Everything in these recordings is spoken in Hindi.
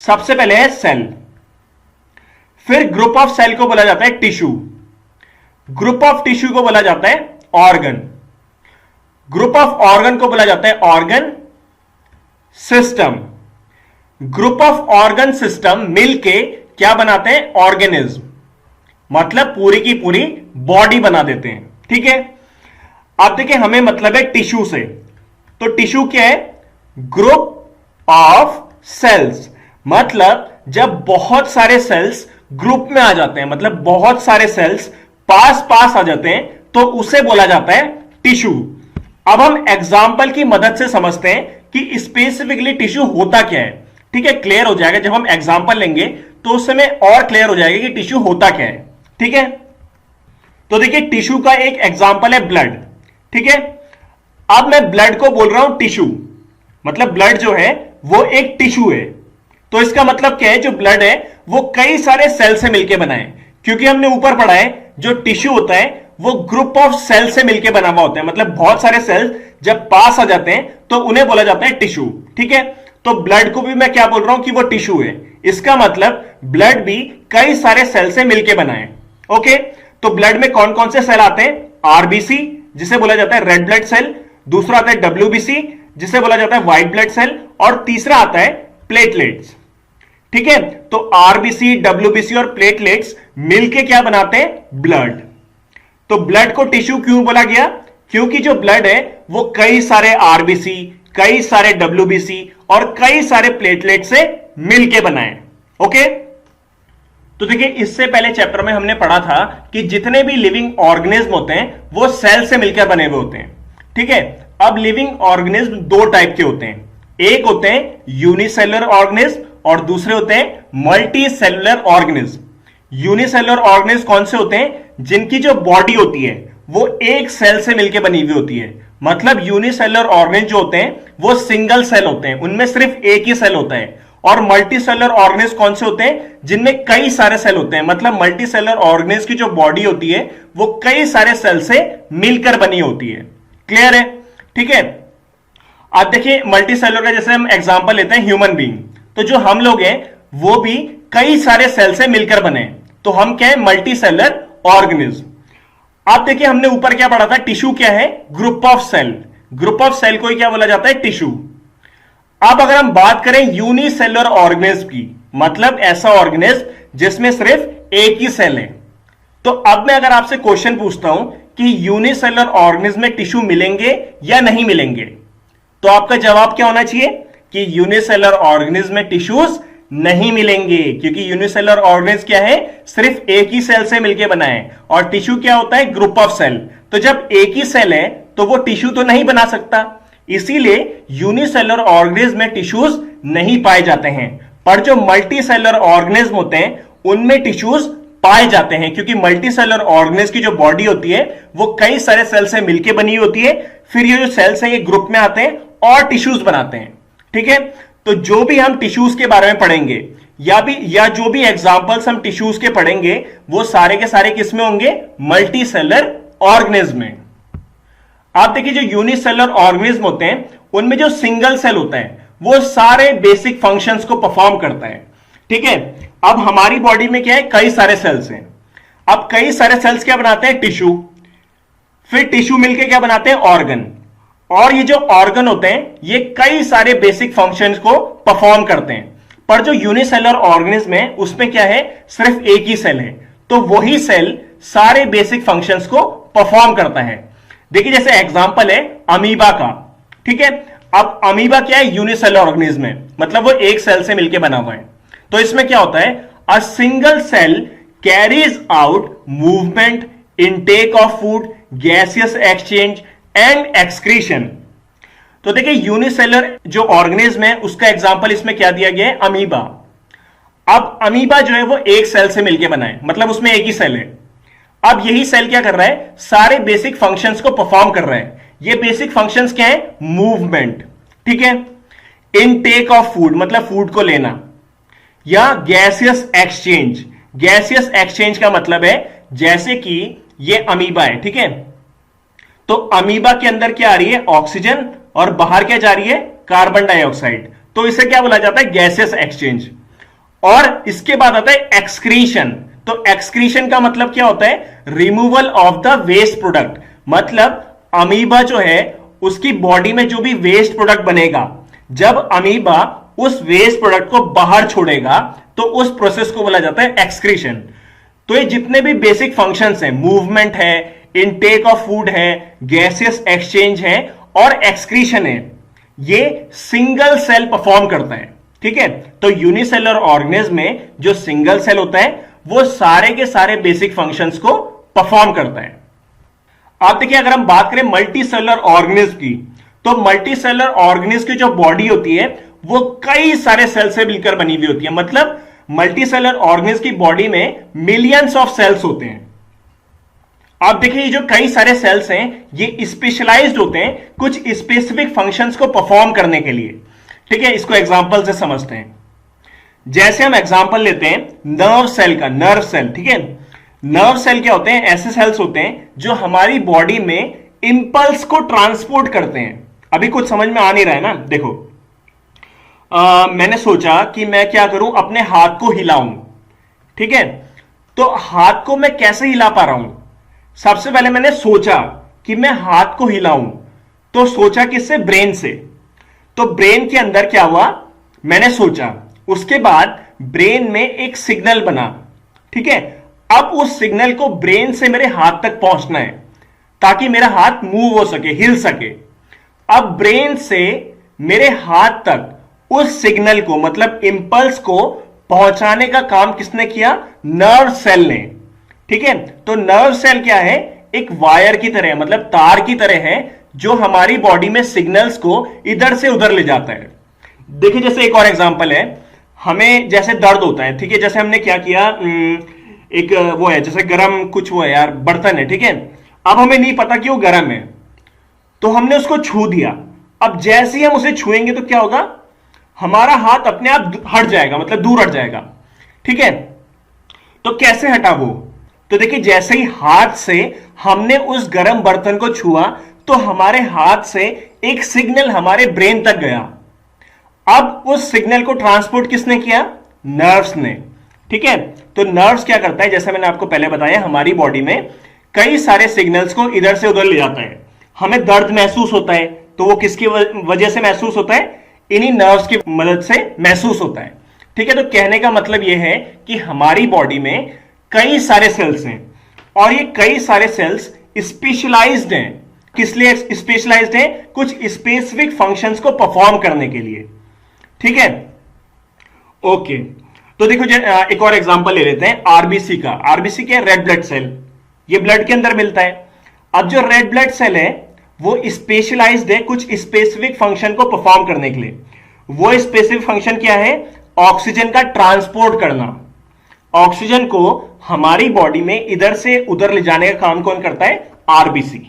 सबसे पहले है सेल, फिर ग्रुप ऑफ सेल को बोला जाता है टिश्यू, ग्रुप ऑफ टिश्यू को बोला जाता है ऑर्गन, ग्रुप ऑफ ऑर्गन को बोला जाता है organ system, group of organ system मिलके क्या बनाते हैं? ऑर्गेनिज्म, मतलब पूरी की पूरी बॉडी बना देते हैं। ठीक है, अब देखिए हमें मतलब है टिश्यू से, तो टिश्यू क्या है? ग्रुप ऑफ सेल्स, मतलब जब बहुत सारे सेल्स ग्रुप में आ जाते हैं, मतलब बहुत सारे सेल्स पास पास आ जाते हैं, तो उसे बोला जाता है टिश्यू। अब हम एग्जाम्पल की मदद से समझते हैं कि स्पेसिफिकली टिश्यू होता क्या है। ठीक है, क्लियर हो जाएगा जब हम एग्जाम्पल लेंगे, तो उस समय और क्लियर हो जाएगा कि टिश्यू होता क्या है। ठीक है, तो देखिए टिश्यू का एक एग्जाम्पल है ब्लड। ठीक है, अब मैं ब्लड को बोल रहा हूं टिश्यू, मतलब ब्लड जो है वो एक टिश्यू है, तो इसका मतलब क्या है? जो ब्लड है वो कई सारे सेल से मिलकर बना है, क्योंकि हमने ऊपर पढ़ा है जो टिश्यू होता है वो ग्रुप ऑफ सेल से मिलकर बना हुआ होता है, मतलब बहुत सारे सेल्स जब पास आ जाते हैं तो उन्हें बोला जाता है टिश्यू। ठीक है, तो ब्लड को भी मैं क्या बोल रहा हूं कि वो टिश्यू है, इसका मतलब ब्लड भी कई सारे सेल से मिलकर बना है। ओके, तो ब्लड में कौन कौन से सेल आते हैं? आरबीसी जिसे बोला जाता है रेड ब्लड सेल, दूसरा आता है डब्ल्यूबीसी जिसे बोला जाता है व्हाइट ब्लड सेल, और तीसरा आता है प्लेटलेट्स। ठीक है, तो आरबीसी, डब्ल्यूबीसी और प्लेटलेट्स मिलके क्या बनाते हैं? ब्लड। तो ब्लड को टिश्यू क्यों बोला गया? क्योंकि जो ब्लड है वो कई सारे आरबीसी, कई सारे डब्ल्यूबीसी और कई सारे प्लेटलेट से मिलके बना है। ओके, तो देखिए इससे पहले चैप्टर में हमने पढ़ा था कि जितने भी लिविंग ऑर्गेनिज्म होते हैं वो सेल से मिलकर बने हुए होते हैं। ठीक है, अब लिविंग ऑर्गेनिज्म दो टाइप के होते हैं, एक होते हैं यूनिसेलुलर ऑर्गेनिज्म और दूसरे होते हैं multi cellular organism. Unicellular organism कौन से होते हैं? जिनकी जो बॉडी होती है वो एक सेल से मिलकर बनी हुई होती है, मतलब यूनिसेलुलर ऑर्गेनिज्म जो होते हैं वो सिंगल सेल होते हैं, उनमें सिर्फ एक ही सेल होता है। और मल्टी सेलुलर ऑर्गेनिज्म कौन से होते हैं? जिनमें कई सारे सेल होते हैं, मतलब मल्टी सेलुलर ऑर्गेनिज्म की जो बॉडी होती है वो कई सारे सेल से मिलकर बनी होती है। क्लियर है? ठीक है, अब देखिए मल्टी सेलुलर का जैसे हम एग्जांपल लेते हैं ह्यूमन बीइंग, तो जो हम लोग हैं वो भी कई सारे सेल से मिलकर बने, तो हम क्या है? Multi cellular organism. अब देखिए हमने ऊपर क्या पढ़ा था? टिश्यू क्या है? Group of cell, group of cell को ही क्या बोला जाता है? टिश्यू। अब अगर हम बात करें यूनिसेलुलर ऑर्गेनिज्म की, मतलब ऐसा ऑर्गेनिज्म जिसमें सिर्फ एक ही सेल है, तो अब मैं अगर आपसे क्वेश्चन पूछता हूं कि यूनिसेलुलर ऑर्गेनिज्म में टिश्यू मिलेंगे या नहीं मिलेंगे, तो आपका जवाब क्या होना चाहिए? कि यूनिसेलुलर ऑर्गेनिज्म में टिश्यूज नहीं मिलेंगे, क्योंकि यूनिसेलुलर ऑर्गेनिज्म क्या है? सिर्फ एक ही सेल से मिलकर बना है, और टिश्यू क्या होता है? Group of cell. तो जब एक ही सेल है तो वो टिश्यू तो नहीं बना सकता, इसीलिए यूनिसेलुलर ऑर्गेनिज्म में टिश्यूज नहीं पाए जाते हैं। पर जो मल्टी सेलुलर ऑर्गेनिज्म होते हैं उनमें टिश्यूज पाए जाते हैं, क्योंकि मल्टी सेलुलर ऑर्गेनिज्म की जो बॉडी होती है वो कई सारे सेल से मिलकर बनी होती है, फिर ये जो सेल्स हैं ये ग्रुप में आते हैं और टिश्यूज बनाते हैं। ठीक है, तो जो भी हम टिश्यूज के बारे में पढ़ेंगे या जो भी एग्जांपल्स हम टिश्यूज के पढ़ेंगे वो सारे के सारे किस में होंगे? मल्टी सेलुलर ऑर्गेनिज्म में। आप देखिए जो यूनिसेलुलर ऑर्गेनिज्म होते हैं उनमें जो सिंगल सेल होता है वो सारे बेसिक फंक्शंस को परफॉर्म करता है। ठीक है, अब हमारी बॉडी में क्या है? कई सारे सेल्स हैं। अब कई सारे सेल्स क्या बनाते हैं? टिश्यू, फिर टिश्यू मिलकर क्या बनाते हैं? ऑर्गन, और ये जो ऑर्गन होते हैं ये कई सारे बेसिक फंक्शंस को परफॉर्म करते हैं। पर जो यूनिसेलुलर ऑर्गेनिज्म है उसमें क्या है? सिर्फ एक ही सेल है, तो वही सेल सारे बेसिक फंक्शंस को परफॉर्म करता है। देखिए जैसे एग्जांपल है अमीबा का। ठीक है, अब अमीबा क्या है? यूनिसेलुलर ऑर्गेनिज्म है, मतलब वो एक सेल से मिलकर बना हुआ है। तो इसमें क्या होता है? A single cell carries out movement, intake of food, gaseous exchange and excretion. तो देखिए यूनिसेलुलर जो ऑर्गेनिज्म है उसका एग्जांपल इसमें क्या दिया गया है? अमीबा। अब अमीबा जो है वो एक सेल से मिलकर बना है, मतलब उसमें एक ही सेल है। अब यही सेल क्या कर रहा है? सारे बेसिक फंक्शंस को परफॉर्म कर रहा है। ये बेसिक फंक्शंस क्या है? मूवमेंट, ठीक है, इनटेक ऑफ फूड मतलब फूड को लेना, या गैसियस एक्सचेंज। गैसियस एक्सचेंज का मतलब है जैसे कि ये अमीबा है, ठीक है, तो अमीबा के अंदर क्या आ रही है? ऑक्सीजन, और बाहर क्या जा रही है? Carbon dioxide. तो इसे क्या बोला जाता है? Gaseous exchange. और इसके बाद आता है एक्सक्रीशन। तो एक्सक्रीशन का मतलब क्या होता है? Removal of the waste product. मतलब अमीबा जो है उसकी बॉडी में जो भी वेस्ट प्रोडक्ट बनेगा, जब अमीबा उस वेस्ट प्रोडक्ट को बाहर छोड़ेगा तो उस प्रोसेस को बोला जाता है एक्सक्रीशन। तो ये जितने भी बेसिक फंक्शंस हैं, मूवमेंट है, इनटेक ऑफ फूड है, गैसेस एक्सचेंज है और एक्सक्रीशन है, ये सिंगल सेल परफॉर्म करता है। ठीक है, तो यूनिसेलुलर ऑर्गेनिज्म में जो सिंगल सेल होता है वो सारे के सारे बेसिक फंक्शंस को परफॉर्म करता है। आप देखिए, अगर हम बात करें मल्टी सेलुलर ऑर्गेनिज्म की, तो मल्टी सेलुलर ऑर्गेनिज्म की जो बॉडी होती है वो कई सारे सेल से मिलकर बनी हुई होती है। मतलब मल्टी सेलुलर ऑर्गेनिज्म की बॉडी में मिलियंस ऑफ सेल्स होते हैं। आप देखिए, ये जो कई सारे सेल्स हैं ये स्पेशलाइज्ड होते हैं कुछ स्पेसिफिक फंक्शंस को परफॉर्म करने के लिए। ठीक है, इसको एग्जांपल से समझते हैं। जैसे हम एग्जांपल लेते हैं नर्व सेल का, नर्व सेल। ठीक है, नर्व सेल क्या होते हैं? ऐसे सेल्स होते हैं जो हमारी बॉडी में इंपल्स को ट्रांसपोर्ट करते हैं। अभी कुछ समझ में आ नहीं रहा है ना? देखो, मैंने सोचा कि मैं क्या करूं, अपने हाथ को हिलाऊं। ठीक है, तो हाथ को मैं कैसे हिला पा रहा हूं? सबसे पहले मैंने सोचा कि मैं हाथ को हिलाऊं, तो सोचा किससे? ब्रेन से। तो ब्रेन के अंदर क्या हुआ? मैंने सोचा, उसके बाद ब्रेन में एक सिग्नल बना। ठीक है, अब उस सिग्नल को ब्रेन से मेरे हाथ तक पहुंचना है ताकि मेरा हाथ मूव हो सके, हिल सके। अब ब्रेन से मेरे हाथ तक उस सिग्नल को, मतलब इंपल्स को पहुंचाने का काम किसने किया? नर्व सेल ने। ठीक है, तो नर्व सेल क्या है? एक वायर की तरह, मतलब तार की तरह है जो हमारी बॉडी में सिग्नल्स को इधर से उधर ले जाता है। देखिए, जैसे एक और एग्जांपल है, हमें जैसे दर्द होता है। ठीक है, जैसे हमने क्या किया, एक वो है जैसे गरम कुछ वो है यार, बर्तन है। ठीक है, अब हमें नहीं पता कि वो गरम है, तो हमने उसको छू दिया। अब जैसे ही हम उसे छुएंगे तो क्या होगा? हमारा हाथ अपने आप हट जाएगा, मतलब दूर हट जाएगा। ठीक है, तो कैसे हटा वो? तो देखिए, जैसे ही हाथ से हमने उस गर्म बर्तन को छुआ तो हमारे हाथ से एक सिग्नल हमारे ब्रेन तक गया। अब उस सिग्नल को ट्रांसपोर्ट किसने किया? नर्व्स ने। ठीक है, तो नर्व्स क्या करता है? जैसे मैंने आपको पहले बताया, हमारी बॉडी में कई सारे सिग्नल्स को इधर से उधर ले जाता है। हमें दर्द महसूस होता है तो वो किसकी वजह से महसूस होता है? इन्हीं नर्व्स की मदद से महसूस होता है। ठीक है, तो कहने का मतलब यह है कि हमारी बॉडी में कई सारे सेल्स हैं और ये कई सारे सेल्स स्पेशलाइज्ड हैं। किस लिए स्पेशलाइज्ड हैं? कुछ स्पेसिफिक फंक्शंस को परफॉर्म करने के लिए। ठीक है, ओके, तो देखो एक और एग्जांपल ले लेते हैं आरबीसी का। आरबीसी क्या है? Red blood cell. ये ब्लड के अंदर मिलता है। अब जो रेड ब्लड सेल है वो स्पेशलाइज्ड है कुछ स्पेसिफिक फंक्शन को परफॉर्म करने के लिए। वो स्पेसिफिक फंक्शन क्या है? ऑक्सीजन का ट्रांसपोर्ट करना। ऑक्सीजन को हमारी बॉडी में इधर से उधर ले जाने का काम कौन करता है? आरबीसी।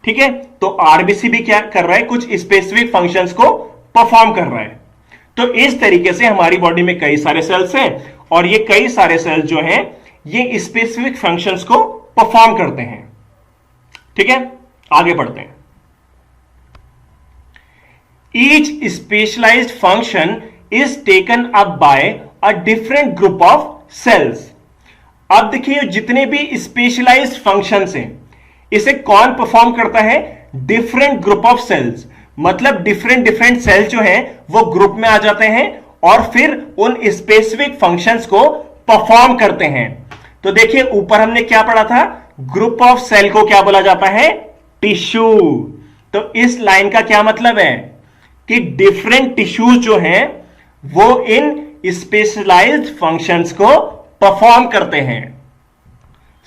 ठीक है, तो आरबीसी भी क्या कर रहा है? कुछ स्पेसिफिक फंक्शंस को परफॉर्म कर रहा है। तो इस तरीके से हमारी बॉडी में कई सारे सेल्स हैं और ये कई सारे सेल्स जो हैं ये स्पेसिफिक फंक्शंस को परफॉर्म करते हैं। ठीक है, आगे बढ़ते हैं। Each specialized function is taken up by a different group of cells. अब देखिए, जितने भी स्पेशलाइज्ड फंक्शंस हैं इसे कौन परफॉर्म करता है? Different group of cells. मतलब डिफरेंट सेल्स जो हैं वो ग्रुप में आ जाते हैं और फिर उन स्पेसिफिक फंक्शंस को परफॉर्म करते हैं। तो देखिए, ऊपर हमने क्या पढ़ा था? ग्रुप ऑफ सेल को क्या बोला जाता है? टिश्यू। तो इस लाइन का क्या मतलब है कि डिफरेंट टिश्यूज जो हैं वो इन स्पेशलाइज्ड फंक्शंस को परफॉर्म करते हैं।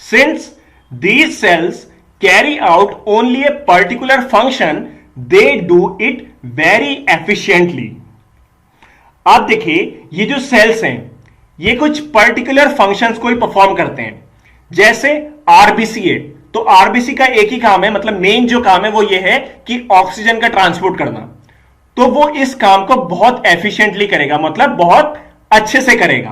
Since these cells carry out only a particular function, they do it very efficiently. आप देखिए, ये जो सेल्स हैं ये कुछ पर्टिकुलर फंक्शंस को ही परफॉर्म करते हैं। जैसे आरबीसी है, तो आरबीसी का एक ही काम है, मतलब मेन जो काम है वो ये है कि ऑक्सीजन का ट्रांसपोर्ट करना। तो वो इस काम को बहुत एफिशिएंटली करेगा, मतलब बहुत अच्छे से करेगा।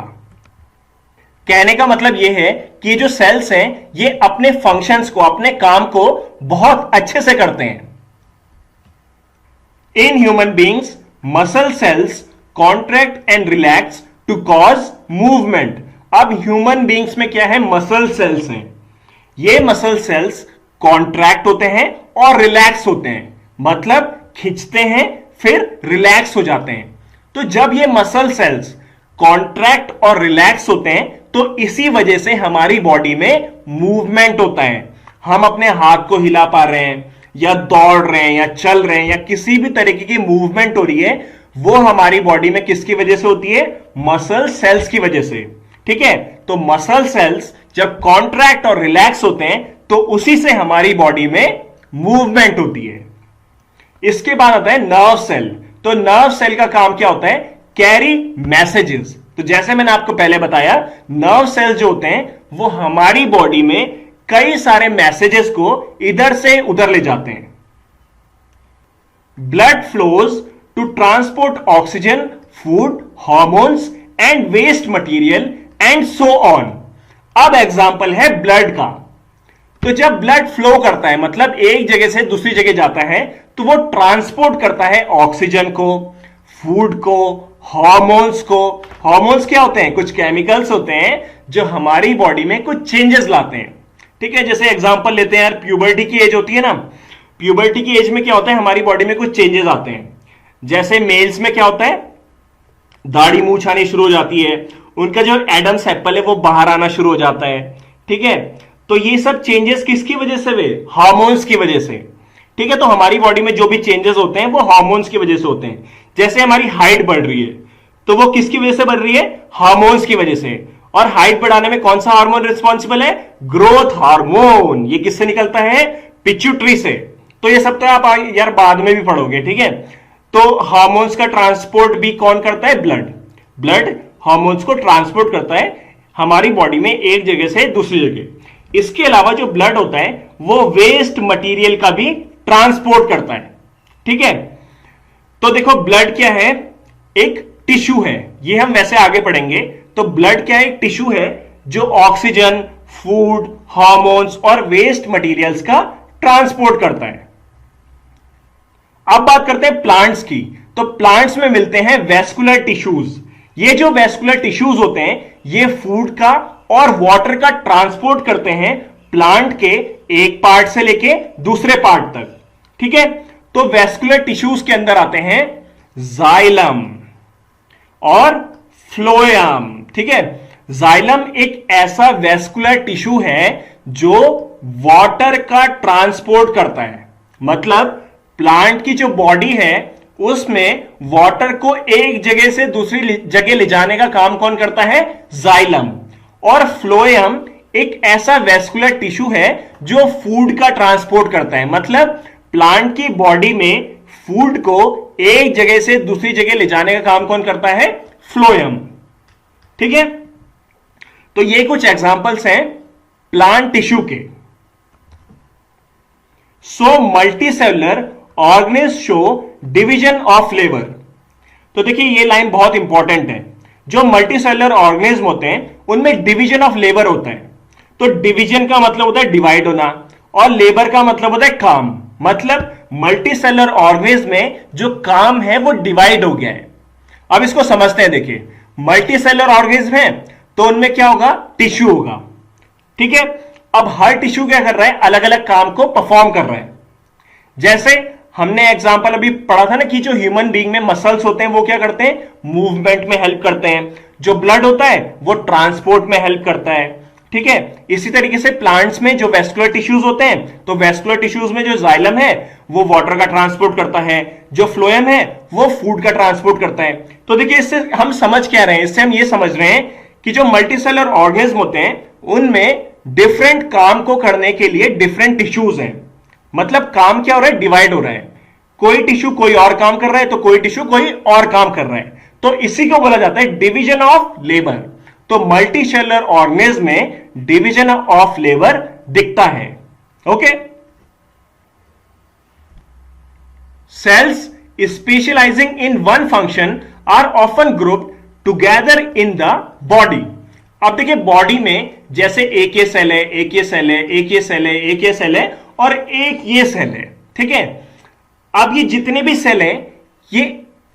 कहने का मतलब यह है कि ये जो सेल्स हैं ये अपने फंक्शंस को, अपने काम को बहुत अच्छे से करते हैं। In human beings muscle cells contract and relax to cause movement. अब ह्यूमन बींग्स में क्या है, मसल सेल्स हैं। ये मसल सेल्स कॉन्ट्रैक्ट होते हैं और रिलैक्स होते हैं, मतलब खींचते हैं फिर रिलैक्स हो जाते हैं। तो जब ये मसल सेल्स कॉन्ट्रैक्ट और रिलैक्स होते हैं तो इसी वजह से हमारी बॉडी में मूवमेंट होता है। हम अपने हाथ को हिला पा रहे हैं या दौड़ रहे हैं या चल रहे हैं या किसी भी तरीके की मूवमेंट हो रही है, वो हमारी बॉडी में किसकी वजह से होती है, मसल सेल्स की वजह से। ठीक है, तो मसल सेल्स जब कॉन्ट्रैक्ट और रिलैक्स होते हैं तो उसी से हमारी बॉडी में मूवमेंट होती है। इसके बाद आता है नर्व सेल। तो नर्व सेल का काम क्या होता है, कैरी मैसेजेस। तो जैसे मैंने आपको पहले बताया, नर्व सेल जो होते हैं वो हमारी बॉडी में कई सारे मैसेजेस को इधर से उधर ले जाते हैं। Blood flows to transport oxygen, food, hormones and waste material and so on. अब एग्जांपल है ब्लड का। तो जब ब्लड फ्लो करता है, मतलब एक जगह से दूसरी जगह जाता है, तो वो ट्रांसपोर्ट करता है ऑक्सीजन को, फूड को, हार्मोन्स को। हार्मोन्स क्या होते हैं, कुछ केमिकल्स होते हैं जो हमारी बॉडी में कुछ चेंजेस लाते हैं। ठीक है, जैसे एग्जांपल लेते हैं यार, प्यूबर्टी की एज होती है ना, प्यूबर्टी की एज में क्या होता है, हमारी बॉडी में कुछ चेंजेस आते हैं। जैसे मेल्स में क्या होता है, दाढ़ी मूछ आनी शुरू हो जाती है, उनका जो एडम्स एप्पल है वो बाहर आना शुरू हो जाता है। ठीक है, तो ये सब चेंजेस किसकी वजह से हुए, हार्मोन्स की वजह से। ठीक है, तो हमारी बॉडी में जो भी चेंजेस होते हैं वो हार्मोन्स की वजह से होते हैं। जैसे हमारी हाइट बढ़ रही है तो वो किसकी वजह से बढ़ रही है, हार्मोन्स की वजह से। और हाइट बढ़ाने में कौन सा हार्मोन रिस्पॉन्सिबल है, ग्रोथ हार्मोन। ये किससे निकलता है, पिट्यूटरी से। तो ये सब तो आप यार बाद में भी पढ़ोगे। ठीक है, तो हार्मोन्स का ट्रांसपोर्ट भी कौन करता है, ब्लड। ब्लड हार्मोन्स को ट्रांसपोर्ट करता है हमारी बॉडी में एक जगह से दूसरी जगह। इसके अलावा जो ब्लड होता है वो वेस्ट मटेरियल का भी ट्रांसपोर्ट करता है। ठीक है, तो देखो ब्लड क्या है, एक टिश्यू है। ये हम वैसे आगे पढ़ेंगे। तो ब्लड क्या है, एक टिश्यू है जो ऑक्सीजन, फूड, हार्मोन्स और वेस्ट मटेरियल्स का ट्रांसपोर्ट करता है। अब बात करते हैं प्लांट्स की। तो प्लांट्स में मिलते हैं वेस्कुलर टिश्यूज। ये जो वेस्कुलर टिश्यूज होते हैं ये फूड का और वाटर का ट्रांसपोर्ट करते हैं प्लांट के एक पार्ट से लेके दूसरे पार्ट तक। ठीक है, तो वेस्कुलर टिश्यूज के अंदर आते हैं जाइलम और फ्लोएम। ठीक है, जाइलम एक ऐसा वेस्कुलर टिश्यू है जो वाटर का ट्रांसपोर्ट करता है। मतलब प्लांट की जो बॉडी है उसमें वाटर को एक जगह से दूसरी जगह ले जाने का काम कौन करता है, जाइलम। और फ्लोएम एक ऐसा वेस्कुलर टिश्यू है जो फूड का ट्रांसपोर्ट करता है। मतलब प्लांट की बॉडी में फूड को एक जगह से दूसरी जगह ले जाने का काम कौन करता है, फ्लोएम। ठीक है, तो ये कुछ एग्जांपल्स हैं प्लांट टिश्यू के। So multicellular organism show division of labour. तो देखिए ये लाइन बहुत इंपॉर्टेंट है। जो मल्टीसेलुलर ऑर्गेनिज्म होते हैं उनमें डिवीजन ऑफ लेबर होता है। तो डिवीजन का मतलब होता है डिवाइड होना और लेबर का मतलब होता है काम। मतलब मल्टीसेलुलर ऑर्गेनिज्म में जो काम है वो डिवाइड हो गया है। अब इसको समझते हैं। देखिए मल्टीसेलुलर ऑर्गेनिज्म है तो उनमें क्या होगा, टिश्यू होगा। ठीक है, अब हर टिश्यू क्या कर रहा है, अलग अलग काम को परफॉर्म कर रहा है। जैसे हमने एग्जांपल अभी पढ़ा था ना कि जो ह्यूमन बीइंग में मसल्स होते हैं वो क्या करते हैं, मूवमेंट में हेल्प करते हैं। जो ब्लड होता है वो ट्रांसपोर्ट में हेल्प करता है। ठीक है, इसी तरीके से प्लांट्स में जो वेस्कुलर टिश्यूज होते हैं तो वेस्कुलर टिश्यूज में जो जाइलम है वो वाटर का ट्रांसपोर्ट करता है, जो फ्लोएम है वो फूड का ट्रांसपोर्ट करता है। तो देखिए इससे हम समझ क्या रहे हैं, इससे हम ये समझ रहे हैं कि जो मल्टीसेलुलर ऑर्गेनिज्म होते हैं उनमें डिफरेंट काम को करने के लिए डिफरेंट टिश्यूज हैं। मतलब काम क्या हो रहा है, डिवाइड हो रहा है। कोई टिश्यू कोई और काम कर रहा है तो कोई टिश्यू कोई और काम कर रहा है। तो इसी को बोला जाता है डिवीजन ऑफ लेबर। तो मल्टीसेलुलर ऑर्गेनिज्म में डिवीजन ऑफ लेबर दिखता है। Okay, cells specialising in one function are often grouped together in the body. अब देखिए बॉडी में जैसे एक ये सेल है, एक ये सेल है, एक ये सेल है, एक ये सेल है और एक ये सेल है। ठीक है, अब ये जितने भी सेल हैं ये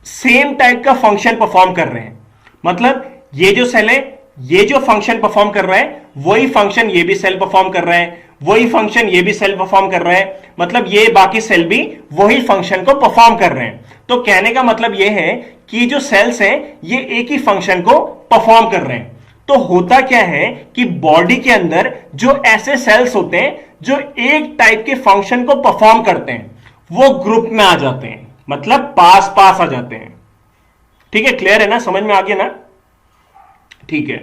सेम टाइप का फंक्शन परफॉर्म कर रहे हैं। मतलब ये जो सेल है, ये जो फंक्शन परफॉर्म कर रहा है वही फंक्शन ये भी सेल परफॉर्म कर रहा है, वही फंक्शन ये भी सेल परफॉर्म कर रहा है, मतलब ये बाकी सेल भी वही फंक्शन को परफॉर्म कर रहे हैं। तो कहने का मतलब ये है कि जो सेल्स हैं ये एक ही फंक्शन को परफॉर्म कर रहे हैं। तो होता क्या है कि बॉडी के अंदर जो ऐसे सेल्स होते हैं जो एक टाइप के फंक्शन को परफॉर्म करते हैं वो ग्रुप में आ जाते हैं, मतलब पास पास आ जाते हैं। ठीक है, क्लियर है ना, समझ में आ गया ना? ठीक है।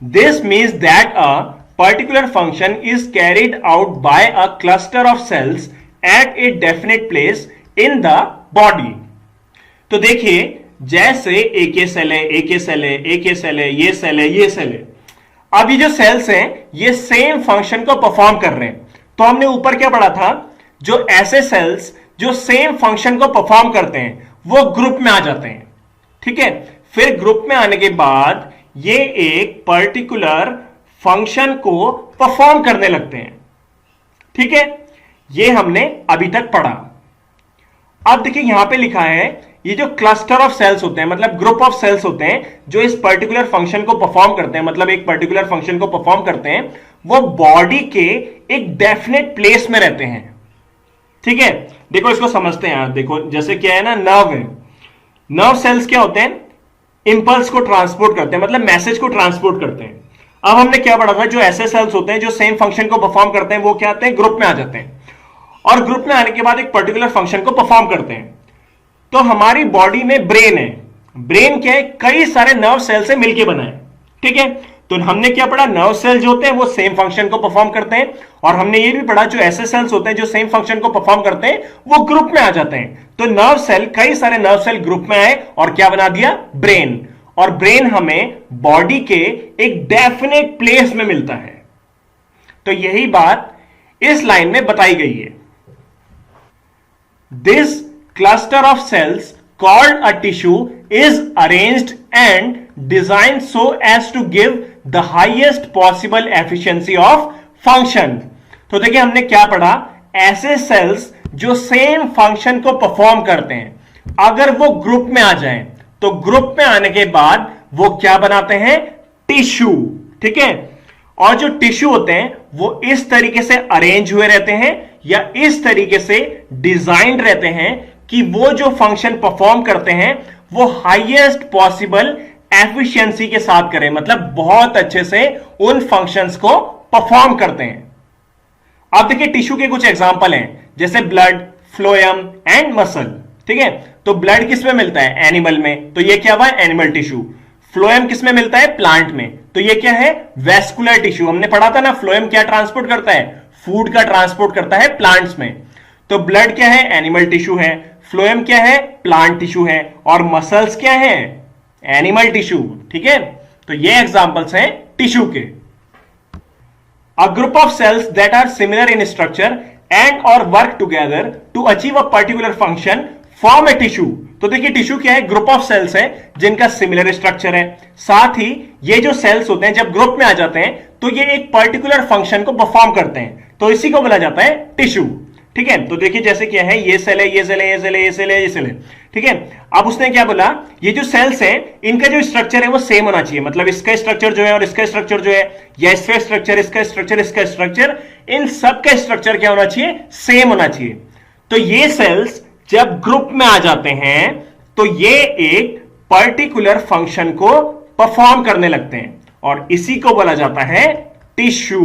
This means that a particular function is carried out by a cluster of cells at a definite place in the body. तो देखिए, जैसे एक ये सेल है, एक ये सेल है, एक ये सेल है, ये सेल है, ये सेल है। अब ये जो सेल्स हैं ये सेम फंक्शन को परफॉर्म कर रहे हैं। तो हमने ऊपर क्या पढ़ा था, जो ऐसे सेल्स जो सेम फंक्शन को परफॉर्म करते हैं वो ग्रुप में आ जाते हैं। ठीक है, फिर ग्रुप में आने के बाद ये एक पर्टिकुलर फंक्शन को परफॉर्म करने लगते हैं। ठीक है, ये हमने अभी तक पढ़ा। अब देखिए यहां पे लिखा है, ये जो क्लस्टर ऑफ सेल्स होते हैं, मतलब ग्रुप ऑफ सेल्स होते हैं जो इस पर्टिकुलर फंक्शन को परफॉर्म करते हैं, मतलब एक पर्टिकुलर फंक्शन को परफॉर्म करते हैं, वो बॉडी के एक डेफिनेट प्लेस में रहते हैं। ठीक है, देखो इसको समझते हैं। देखो जैसे क्या है ना, नर्व है। नर्व सेल्स क्या होते हैं, इंपल्स को ट्रांसपोर्ट करते हैं, मतलब मैसेज को ट्रांसपोर्ट करते हैं। अब हमने क्या पढ़ा था, जो ऐसे सेल्स होते हैं जो सेम फंक्शन को परफॉर्म करते हैं वो क्या आते हैं, ग्रुप में आ जाते हैं, और ग्रुप में आने के बाद एक पर्टिकुलर फंक्शन को परफॉर्म करते हैं। तो हमारी बॉडी में ब्रेन है। ब्रेन क्या है, कई सारे नर्व सेल से मिलकर बना है। ठीक है, तो हमने क्या पढ़ा, नर्व सेल जो होते हैं वो सेम फंक्शन को परफॉर्म करते हैं, और हमने ये भी पढ़ा जो ऐसे सेल्स होते हैं जो सेम फंक्शन को परफॉर्म करते हैं वो ग्रुप में आ जाते हैं। तो नर्व सेल, कई सारे नर्व सेल ग्रुप में आए और क्या बना दिया, ब्रेन। और ब्रेन हमें बॉडी के एक डेफिनेट प्लेस में मिलता है। तो यही बात इस लाइन में बताई गई है। This cluster of cells called a tissue is arranged and designed so as to give the highest possible efficiency of function। तो देखिए हमने क्या पढ़ा, ऐसे सेल्स जो सेम फंक्शन को परफॉर्म करते हैं अगर वो ग्रुप में आ जाएं तो ग्रुप में आने के बाद वो क्या बनाते हैं, टिश्यू। ठीक है, और जो टिश्यू होते हैं वो इस तरीके से अरेंज हुए रहते हैं या इस तरीके से डिजाइंड रहते हैं कि वो जो फंक्शन परफॉर्म करते हैं वो हाईएस्ट पॉसिबल एफिशिएंसी के साथ करें, मतलब बहुत अच्छे से उन फंक्शंस को परफॉर्म करते हैं। अब देखिए टिश्यू के कुछ एग्जांपल हैं, जैसे ब्लड, फ्लोएम एंड मसल। ठीक है, तो ब्लड किस में मिलता है, एनिमल में, तो ये क्या हुआ, एनिमल टिश्यू। फ्लोएम किस में मिलता है, प्लांट में, तो ये क्या है, वेस्कुलर टिश्यू। हमने पढ़ा था ना, फ्लोएम क्या ट्रांसपोर्ट करता है, फूड का ट्रांसपोर्ट करता है प्लांट्स में। तो ब्लड क्या है, एनिमल टिश्यू है, फ्लोएम क्या है, प्लांट टिश्यू है, और मसल्स क्या है, एनिमल टिश्यू। ठीक है, तो ये एग्जांपल्स हैं टिश्यू के। A group of cells that are similar in structure and और work together to achieve a particular function form a tissue. तो देखिए टिश्यू क्या है, ग्रुप ऑफ सेल्स है जिनका सिमिलर स्ट्रक्चर है, साथ ही ये जो सेल्स होते हैं जब ग्रुप में आ जाते हैं तो ये एक पर्टिकुलर फंक्शन को परफॉर्म करते हैं, तो इसी को बोला जाता है टिश्यू। ठीक है, तो देखिए जैसे क्या है, ये सेल है, ये सेल है, ये सेल है, ये सेल है, ये सेल है। ठीक है, अब उसने क्या बोला, ये जो सेल्स है इनका जो स्ट्रक्चर है वो सेम होना चाहिए, मतलब इसका स्ट्रक्चर जो है और इसका स्ट्रक्चर जो है, या इसका स्ट्रक्चर, इसका स्ट्रक्चर, इसका स्ट्रक्चर, इन सबका स्ट्रक्चर क्या होना चाहिए, सेम होना चाहिए। तो ये सेल्स जब ग्रुप में आ जाते हैं तो ये एक पर्टिकुलर फंक्शन को परफॉर्म करने लगते हैं और इसी को बोला जाता है tissue.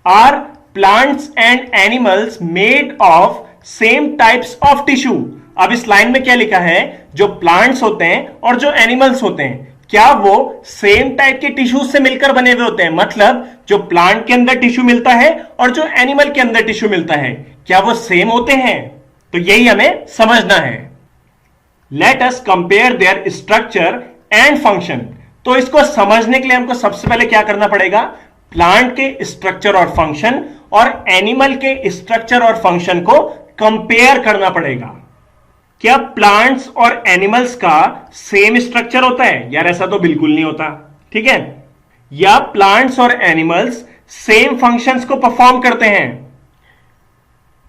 Are plants and animals made of same types of tissue. अब इस लाइन में क्या लिखा है, जो प्लांट्स होते हैं और जो एनिमल्स होते हैं क्या वो सेम टाइप के टिश्यू से मिलकर बने हुए होते हैं, मतलब जो प्लांट के अंदर टिश्यू मिलता है और जो एनिमल के अंदर टिश्यू मिलता है क्या वो सेम होते हैं, तो यही हमें समझना है। Let us compare there structure and function. तो इसको समझने के लिए हमको सबसे पहले क्या करना पड़ेगा, प्लांट के स्ट्रक्चर और फंक्शन और एनिमल के स्ट्रक्चर और फंक्शन को कंपेयर करना पड़ेगा। क्या प्लांट्स और एनिमल्स का सेम स्ट्रक्चर होता है, यार ऐसा तो बिल्कुल नहीं होता। ठीक है, या प्लांट्स और एनिमल्स सेम फंक्शंस को परफॉर्म करते हैं।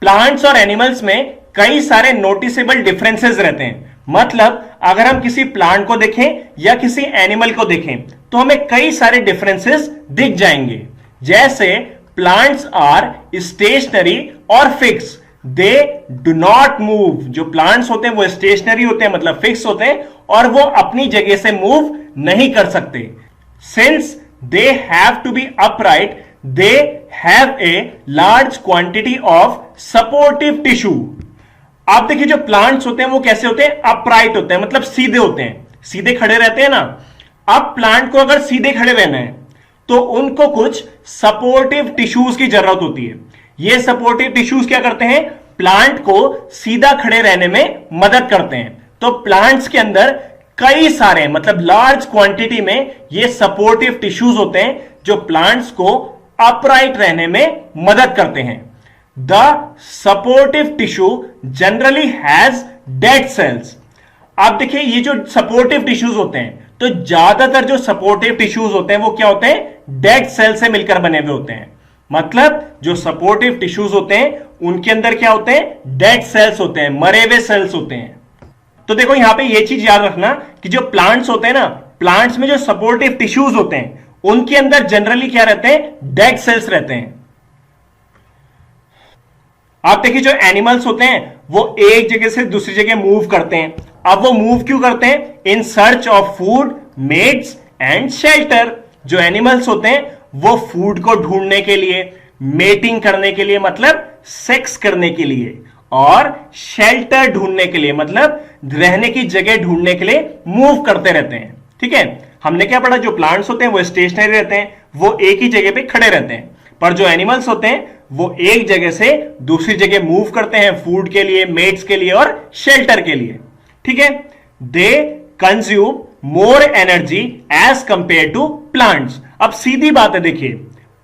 प्लांट्स और एनिमल्स में कई सारे नोटिसेबल डिफरेंसेस रहते हैं। मतलब अगर हम किसी प्लांट को देखें या किसी एनिमल को देखें तो हमें कई सारे डिफरेंसेस दिख जाएंगे। जैसे प्लांट्स आर स्टेशनरी और fix, they do not move. जो प्लांट्स होते हैं वो स्टेशनरी होते हैं, मतलब फिक्स होते हैं, और वो अपनी जगह से मूव नहीं कर सकते। Since they have to be upright, they have a large quantity of supportive tissue. आप देखिए जो प्लांट्स होते हैं वो कैसे होते हैं, अपराइट होते हैं, मतलब सीधे होते हैं, सीधे खड़े रहते हैं ना। अब प्लांट को अगर सीधे खड़े रहना है तो उनको कुछ सपोर्टिव टिश्यूज की जरूरत होती है। ये सपोर्टिव टिश्यूज क्या करते हैं, प्लांट को सीधा खड़े रहने में मदद करते हैं। तो प्लांट्स के अंदर कई सारे, मतलब लार्ज क्वांटिटी में ये सपोर्टिव टिश्यूज होते हैं जो प्लांट्स को अपराइट रहने में मदद करते हैं। The supportive tissue generally has dead cells. आप देखिए ये जो सपोर्टिव टिश्यूज होते हैं, तो ज्यादातर जो सपोर्टिव टिश्यूज होते हैं वो क्या होते हैं, डेड सेल से मिलकर बने हुए होते हैं। मतलब जो सपोर्टिव टिश्यूज होते हैं उनके अंदर क्या होते हैं, डेड सेल्स होते हैं, मरे हुए सेल्स होते हैं। तो देखो यहां पे ये चीज याद रखना कि जो प्लांट्स होते हैं ना, प्लांट्स में जो सपोर्टिव टिश्यूज होते हैं उनके अंदर जनरली क्या रहते हैं, डेड सेल्स रहते हैं। आप देखिए जो एनिमल्स होते हैं वो एक जगह से दूसरी जगह मूव करते हैं। अब वो मूव क्यों करते हैं, in search of food, mates and shelter. जो एनिमल्स होते हैं वो फूड को ढूंढने के लिए, मेटिंग करने के लिए मतलब सेक्स करने के लिए, और शेल्टर ढूंढने के लिए मतलब रहने की जगह ढूंढने के लिए मूव करते रहते हैं। ठीक है, हमने क्या पढ़ा, जो प्लांट्स होते हैं वो स्टेशनरी रहते हैं, वो एक ही जगह पे खड़े रहते हैं। पर जो एनिमल्स होते हैं वो एक जगह से दूसरी जगह मूव करते हैं, फूड के लिए, मेट्स के लिए और शेल्टर के लिए। ठीक है, they consume more energy as compare to plants. अब सीधी बात है, देखिए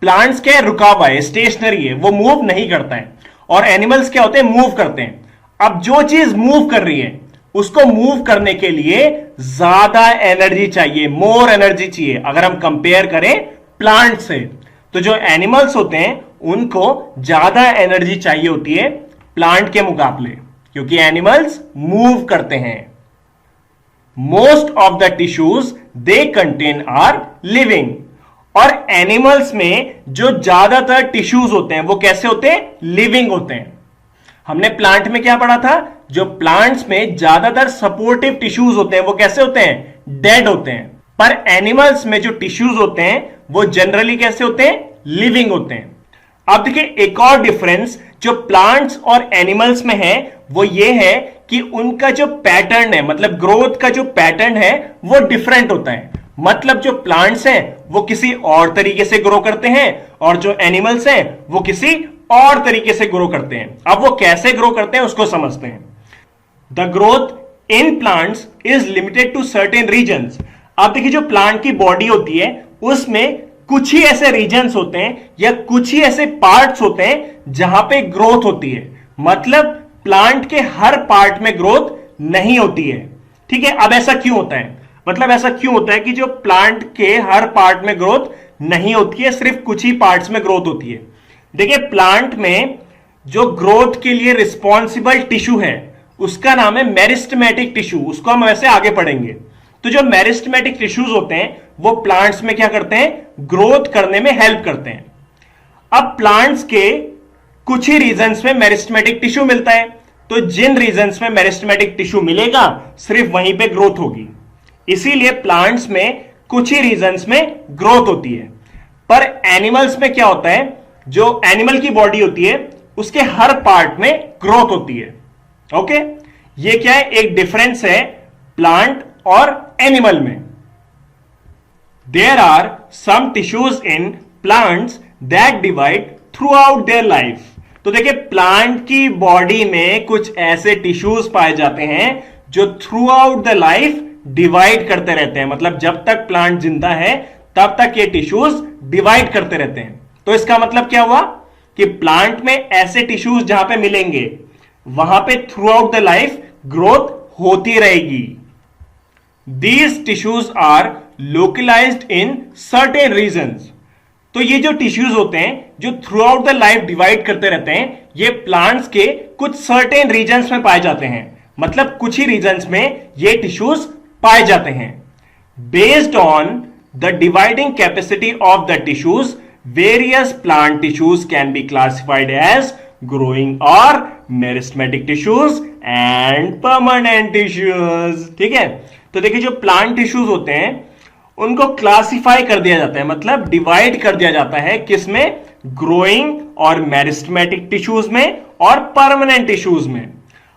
प्लांट्स क्या है, रुका हुआ है, स्टेशनरी है, वो मूव नहीं करता है, और एनिमल्स क्या होते हैं, मूव करते हैं। अब जो चीज मूव कर रही है उसको मूव करने के लिए ज्यादा एनर्जी चाहिए, मोर एनर्जी चाहिए अगर हम कंपेयर करें प्लांट से। तो जो एनिमल्स होते हैं उनको ज्यादा एनर्जी चाहिए होती है प्लांट के मुकाबले, क्योंकि एनिमल्स मूव करते हैं। Most of the tissues they contain are living. और एनिमल्स में जो ज्यादातर टिश्यूज होते हैं वो कैसे होते हैं, लिविंग होते हैं। हमने प्लांट में क्या पढ़ा था, जो प्लांट्स में ज्यादातर सपोर्टिव टिश्यूज होते हैं वो कैसे होते हैं, डेड होते हैं। पर एनिमल्स में जो टिश्यूज होते हैं वो जनरली कैसे होते हैं, लिविंग होते हैं। अब देखिए एक और डिफरेंस जो प्लांट्स और एनिमल्स में है वो ये है कि उनका जो पैटर्न है, मतलब ग्रोथ का जो पैटर्न है वो डिफरेंट होता है। मतलब जो प्लांट्स हैं वो किसी और तरीके से ग्रो करते हैं और जो एनिमल्स हैं वो किसी और तरीके से ग्रो करते हैं। अब वो कैसे ग्रो करते हैं उसको समझते हैं। The growth in plants is limited to certain regions. आप देखिए जो प्लांट की बॉडी होती है उसमें कुछ ही ऐसे रीजन्स होते हैं या कुछ ही ऐसे पार्ट्स होते हैं जहां पे ग्रोथ होती है। मतलब प्लांट के हर पार्ट में ग्रोथ नहीं होती है। ठीक है, अब ऐसा क्यों होता है, मतलब ऐसा क्यों होता है कि जो प्लांट के हर पार्ट में ग्रोथ नहीं होती है, सिर्फ कुछ ही पार्ट्स में ग्रोथ होती है। देखिए प्लांट में जो ग्रोथ के लिए रिस्पॉन्सिबल टिश्यू है उसका नाम है मेरिस्टेमेटिक टिश्यू, उसको हम वैसे आगे पढ़ेंगे। तो जो मेरिस्टेमेटिक टिश्यूज होते हैं वो प्लांट्स में क्या करते हैं, ग्रोथ करने में हेल्प करते हैं। अब प्लांट्स के कुछ ही रीजन्स में मेरिस्टेमेटिक टिश्यू मिलता है, तो जिन रीजन्स में मेरिस्टेमेटिक टिश्यू मिलेगा सिर्फ वहीं पे ग्रोथ होगी। इसीलिए प्लांट्स में कुछ ही रीजन्स में ग्रोथ होती है। पर एनिमल्स में क्या होता है, जो एनिमल की बॉडी होती है उसके हर पार्ट में ग्रोथ होती है। ओके, ये क्या है, एक डिफरेंस है प्लांट और एनिमल में। There are some tissues in plants that divide throughout their life. तो देखिए प्लांट की बॉडी में कुछ ऐसे टिश्यूज पाए जाते हैं जो through out the life divide करते रहते हैं। मतलब जब तक प्लांट जिंदा है तब तक ये टिश्यूज डिवाइड करते रहते हैं। तो इसका मतलब क्या हुआ कि प्लांट में ऐसे टिश्यूज जहां पे मिलेंगे वहां पे through out the life growth होती रहेगी। These tissues are localized in certain regions. तो ये जो टिश्यूज होते हैं जो through out the life divide करते रहते हैं, ये प्लांट्स के कुछ सर्टेन रीजन्स में पाए जाते हैं, मतलब कुछ ही रीजन्स में ये टिश्यूज पाए जाते हैं। Based on the dividing capacity of the tissues, various plant tissues can be classified as growing और meristematic tissues and permanent tissues. ठीक है, तो देखिए जो प्लांट टिश्यूज होते हैं उनको क्लासिफाई कर दिया जाता है, मतलब डिवाइड कर दिया जाता है, किसमें? ग्रोइंग और मेरिस्टेमेटिक टिश्यूज में और परमानेंट टिश्यूज में।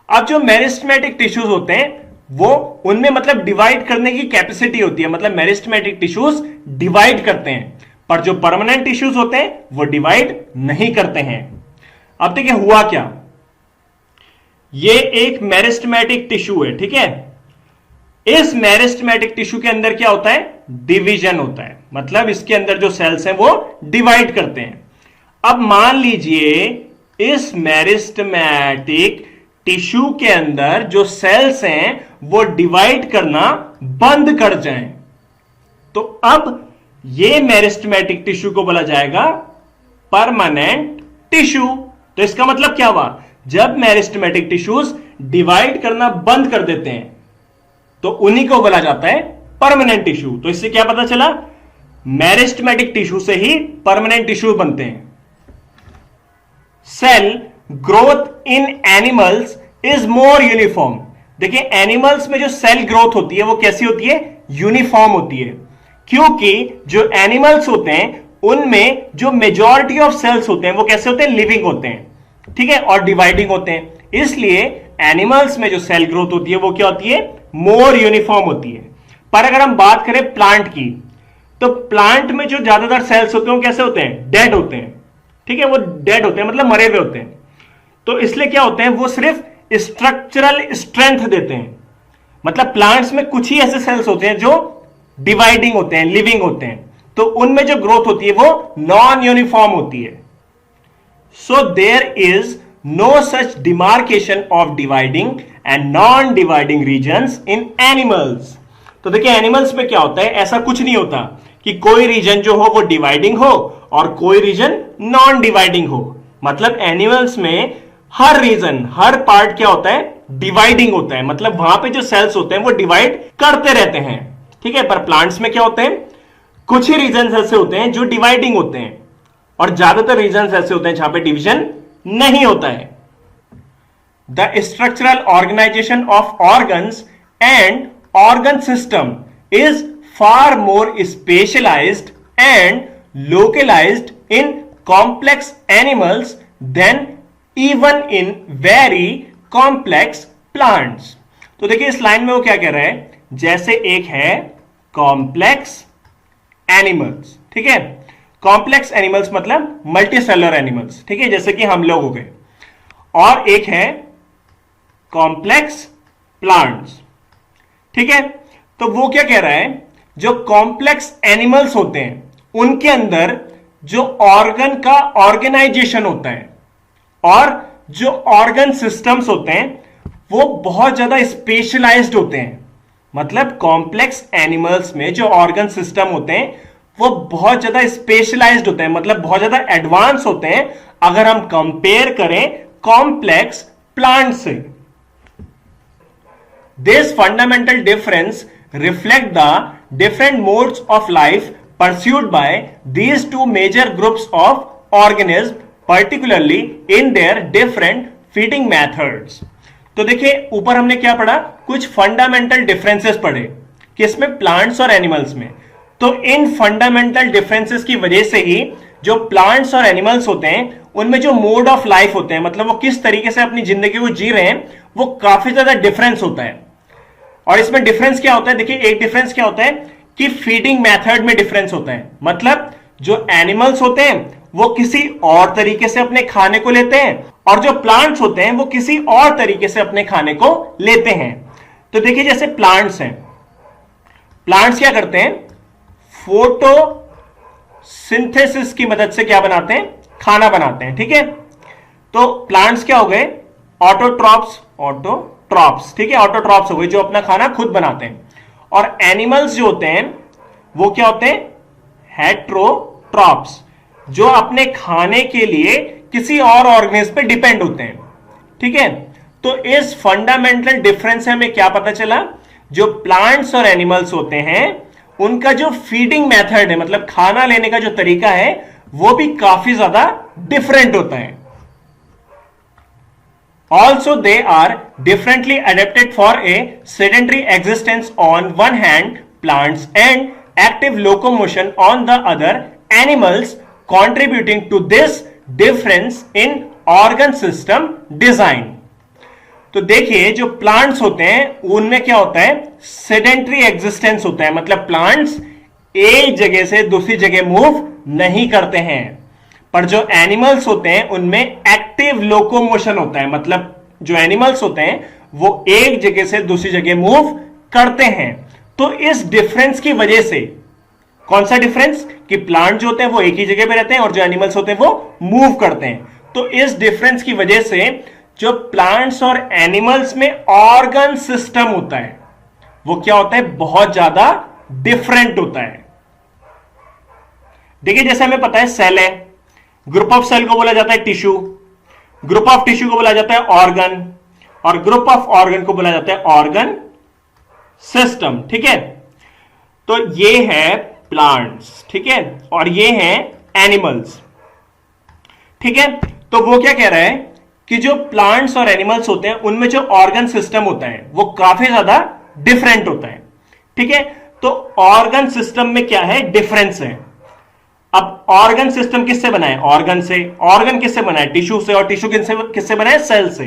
अब जो मेरिस्टेमेटिक टिश्यूज होते हैं वो उनमें मतलब डिवाइड करने की कैपेसिटी होती है, मतलब मेरिस्टेमेटिक टिश्यूज डिवाइड करते हैं, पर जो परमानेंट टिश्यूज होते हैं वो डिवाइड नहीं करते हैं। अब देखिए हुआ क्या, ये एक मेरिस्टेमेटिक टिश्यू है, ठीक है। इस मेरिस्टेमेटिक टिश्यू के अंदर क्या होता है? डिवीजन होता है, मतलब इसके अंदर जो सेल्स हैं वो डिवाइड करते हैं। अब मान लीजिए इस मेरिस्टेमेटिक टिश्यू के अंदर जो सेल्स हैं वो डिवाइड करना बंद कर जाएं, तो अब ये मेरिस्टेमेटिक टिश्यू को बोला जाएगा परमानेंट टिश्यू। तो इसका मतलब क्या हुआ? जब मेरिस्टेमेटिक टिश्यूज डिवाइड करना बंद कर देते हैं तो उन्हीं को बोला जाता है परमानेंट टिश्यू। तो इससे क्या पता चला? मेरिस्टेमेटिक टिश्यू से ही परमानेंट टिश्यू बनते हैं। Cell growth in animals is more uniform. देखिए एनिमल्स में जो सेल ग्रोथ होती है वो कैसी होती है? यूनिफॉर्म होती है, क्योंकि जो एनिमल्स होते हैं उनमें जो मेजॉरिटी ऑफ सेल्स होते हैं वो कैसे होते हैं? लिविंग होते हैं, ठीक है, और डिवाइडिंग होते हैं। इसलिए एनिमल्स में जो सेल ग्रोथ होती है वो क्या होती है? मोर यूनिफॉर्म होती है। पर अगर हम बात करें प्लांट की, तो प्लांट में जो ज्यादातर सेल्स होते हैं वो कैसे होते हैं? डेड होते हैं, ठीक है, वो डेड होते हैं, मतलब मरे हुए होते हैं। तो इसलिए क्या होते हैं? वो सिर्फ स्ट्रक्चरल स्ट्रेंथ देते हैं, मतलब प्लांट्स में कुछ ही ऐसे सेल्स होते हैं जो डिवाइडिंग होते हैं, लिविंग होते हैं, तो उनमें जो ग्रोथ होती है वो नॉन यूनिफॉर्म होती है। So there is no such demarcation of dividing and non-dividing regions in animals. तो देखिए एनिमल्स में क्या होता है? ऐसा कुछ नहीं होता कि कोई रीजन जो हो वो डिवाइडिंग हो और कोई रीजन नॉन डिवाइडिंग हो। मतलब एनिमल्स में हर रीजन, हर पार्ट क्या होता है? डिवाइडिंग होता है, मतलब वहां पे जो सेल्स होते हैं वो डिवाइड करते रहते हैं, ठीक है। पर प्लांट्स में क्या होते हैं? कुछ ही रीजन ऐसे होते हैं जो डिवाइडिंग होते हैं और ज्यादातर रीजन ऐसे होते हैं जहां पे डिवीजन नहीं होता है। The structural organisation of organs and organ system is far more specialised and localised in complex animals than even in very complex plants. तो देखिए इस लाइन में वो क्या कह रहा है? जैसे एक है कॉम्प्लेक्स एनिमल्स, ठीक है, कॉम्प्लेक्स एनिमल्स मतलब मल्टीसेलुलर एनिमल्स, ठीक है, जैसे कि हम लोग हो गए, और एक है कॉम्प्लेक्स प्लांट्स, ठीक है। तो वो क्या कह रहा है? जो कॉम्प्लेक्स एनिमल्स होते हैं उनके अंदर जो ऑर्गन का ऑर्गेनाइजेशन होता है और जो ऑर्गन सिस्टम्स होते हैं वो बहुत ज्यादा स्पेशलाइज्ड होते हैं। मतलब कॉम्प्लेक्स एनिमल्स में जो ऑर्गन सिस्टम होते हैं वो बहुत ज्यादा स्पेशलाइज्ड होते हैं, मतलब बहुत ज्यादा एडवांस होते हैं अगर हम कंपेयर करें कॉम्प्लेक्स प्लांट से। This fundamental difference reflect the different modes of life pursued by these two major groups of organism, particularly in their different feeding methods. तो देखिए ऊपर हमने क्या पढ़ा? कुछ फंडामेंटल डिफरेंसेस पढ़े, किसमें? प्लांट्स और एनिमल्स में। तो इन फंडामेंटल डिफरेंसेस की वजह से ही जो प्लांट्स और एनिमल्स होते हैं उनमें जो मोड ऑफ लाइफ होते हैं, मतलब वो किस तरीके से अपनी जिंदगी को जी रहे हैं, वो काफी ज्यादा डिफरेंस होता है। और इसमें डिफरेंस क्या होता है? देखिए एक डिफरेंस क्या होता है कि फीडिंग मेथड में डिफरेंस होता है, मतलब जो एनिमल्स होते हैं वो किसी और तरीके से अपने खाने को लेते हैं और जो प्लांट्स होते हैं वो किसी और तरीके से अपने खाने को लेते हैं। तो देखिए जैसे प्लांट्स हैं, प्लांट्स क्या करते हैं? फोटोसिंथेसिस की मदद से क्या बनाते हैं? खाना बनाते हैं, ठीक है। तो प्लांट्स क्या हो गए? ऑटोट्रॉप्स, ठीक है, ऑटोट्रॉप्स हो गए जो अपना खाना खुद बनाते हैं। और एनिमल्स जो होते हैं वो क्या होते हैं? हेट्रोट्रॉप्स, ट्रॉप्स, जो अपने खाने के लिए किसी और ऑर्गेनिज्म पे डिपेंड होते हैं। ठीक है, तो इस फंडामेंटल डिफरेंस से हमें क्या पता चला, जो प्लांट्स और एनिमल्स होते हैं उनका जो फीडिंग मेथड है, मतलब खाना लेने का जो तरीका है, वो भी काफी ज्यादा डिफरेंट होता है। Also, they are differently adapted for a sedentary existence on one hand, plants, and active locomotion on the other, animals, contributing to this difference in organ system design. तो देखिए, जो प्लांट्स होते हैं उनमें क्या होता है, सेडेंट्री एग्जिस्टेंस होता है, मतलब प्लांट्स एक जगह से दूसरी जगह मूव नहीं करते हैं। पर जो एनिमल्स होते हैं उनमें एक्टिव लोकोमोशन होता है, मतलब जो एनिमल्स होते हैं वो एक जगह से दूसरी जगह मूव करते हैं। तो इस डिफरेंस की वजह से, कौन सा डिफरेंस, कि प्लांट जो होते हैं वो एक ही जगह पे रहते हैं और जो एनिमल्स होते हैं वो मूव करते हैं। तो इस डिफरेंस की वजह से जो प्लांट्स और एनिमल्स में ऑर्गन सिस्टम होता है वो क्या होता है, बहुत ज्यादा डिफरेंट होता है। देखिए, जैसे हमें पता है सेल है, ग्रुप ऑफ सेल को बोला जाता है टिश्यू, ग्रुप ऑफ टिश्यू को बोला जाता है ऑर्गन, और ग्रुप ऑफ ऑर्गन को बोला जाता है ऑर्गन सिस्टम। ठीक है, तो ये है प्लांट्स, ठीक है, और ये है एनिमल्स। ठीक है, तो वो क्या कह रहा है कि जो प्लांट्स और एनिमल्स होते हैं उनमें जो ऑर्गन सिस्टम होता है वो काफी ज्यादा डिफरेंट होता है। ठीक है, तो ऑर्गन सिस्टम में क्या है, डिफरेंस है। अब ऑर्गन सिस्टम किससे बना है, ऑर्गन से, ऑर्गन किससे बना है, टिश्यू से, और टिश्यू किससे बना है, सेल से।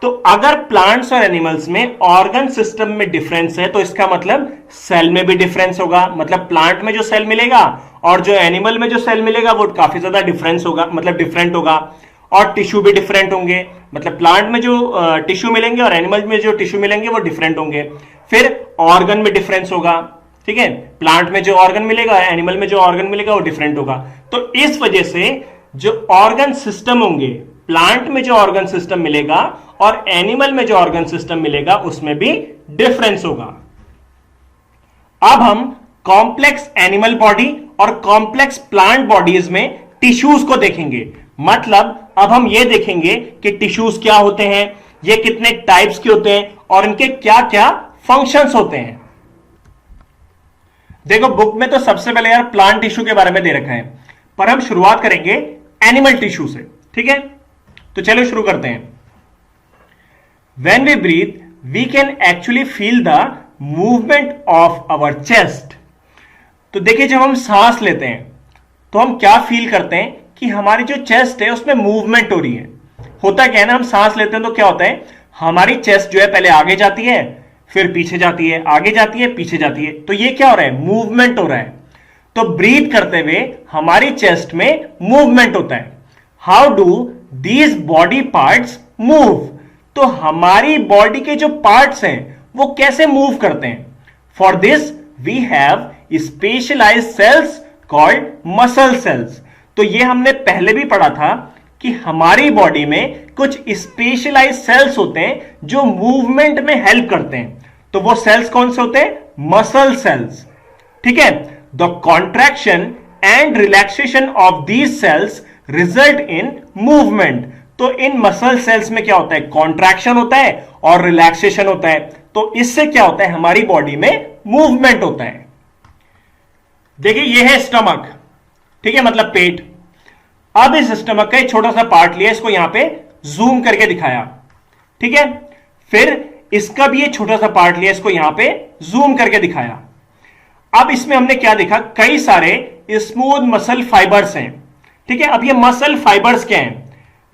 तो अगर प्लांट्स और एनिमल्स में ऑर्गन सिस्टम में डिफरेंस है तो इसका मतलब सेल में भी डिफरेंस होगा, मतलब प्लांट में जो सेल मिलेगा और जो एनिमल में जो सेल मिलेगा वो काफी ज्यादा डिफरेंस होगा, मतलब डिफरेंट होगा। और टिश्यू भी डिफरेंट होंगे, मतलब प्लांट में जो टिश्यू मिलेंगे और एनिमल में जो टिश्यू मिलेंगे वो डिफरेंट होंगे। फिर ऑर्गन में डिफरेंस होगा, ठीक है, प्लांट में जो ऑर्गन मिलेगा, एनिमल में जो ऑर्गन मिलेगा वो डिफरेंट होगा। तो इस वजह से जो ऑर्गन सिस्टम होंगे, प्लांट में जो ऑर्गन सिस्टम मिलेगा और एनिमल में जो ऑर्गन सिस्टम मिलेगा उसमें भी डिफरेंस होगा। अब हम कॉम्प्लेक्स एनिमल बॉडी और कॉम्प्लेक्स प्लांट बॉडीज में टिश्यूज को देखेंगे। मतलब अब हम ये देखेंगे कि टिश्यूज क्या होते हैं, ये कितने टाइप्स के होते हैं और इनके क्या क्या फंक्शंस होते हैं। देखो, बुक में तो सबसे पहले यार प्लांट टिश्यू के बारे में दे रखा है, पर हम शुरुआत करेंगे एनिमल टिश्यू से। ठीक है, तो चलो शुरू करते हैं। When we breathe, we can actually feel the movement of our chest. तो देखिए, जब हम सांस लेते हैं तो हम क्या फील करते हैं कि हमारी जो चेस्ट है उसमें मूवमेंट हो रही है। होता क्या है ना, हम सांस लेते हैं तो क्या होता है, हमारी चेस्ट जो है पहले आगे जाती है, फिर पीछे जाती है, आगे जाती है, पीछे जाती है। तो ये क्या हो रहा है, मूवमेंट हो रहा है। तो ब्रीथ करते हुए हमारी चेस्ट में मूवमेंट होता है। How do these body parts move, तो हमारी बॉडी के जो पार्ट्स हैं वो कैसे मूव करते हैं। For this we have specialised cells called muscle cells. तो ये हमने पहले भी पढ़ा था कि हमारी बॉडी में कुछ स्पेशलाइज्ड सेल्स होते हैं जो मूवमेंट में हेल्प करते हैं। तो वो सेल्स कौन से होते हैं, मसल सेल्स। ठीक है, the contraction and relaxation of these cells result in movement. तो इन मसल सेल्स में क्या होता है, कॉन्ट्रैक्शन होता है और रिलैक्सेशन होता है। तो इससे क्या होता है, हमारी बॉडी में मूवमेंट होता है। देखिए, ये है स्टमक, ठीक है, मतलब पेट। अब इस स्टमक का एक छोटा सा पार्ट लिया, इसको यहां पे जूम करके दिखाया, ठीक है। फिर इसका भी एक छोटा सा पार्ट लिया, इसको यहां पे जूम करके दिखाया। अब इसमें हमने क्या देखा, कई सारे स्मूथ मसल फाइबर्स हैं, ठीक है। अब ये मसल फाइबर्स क्या हैं,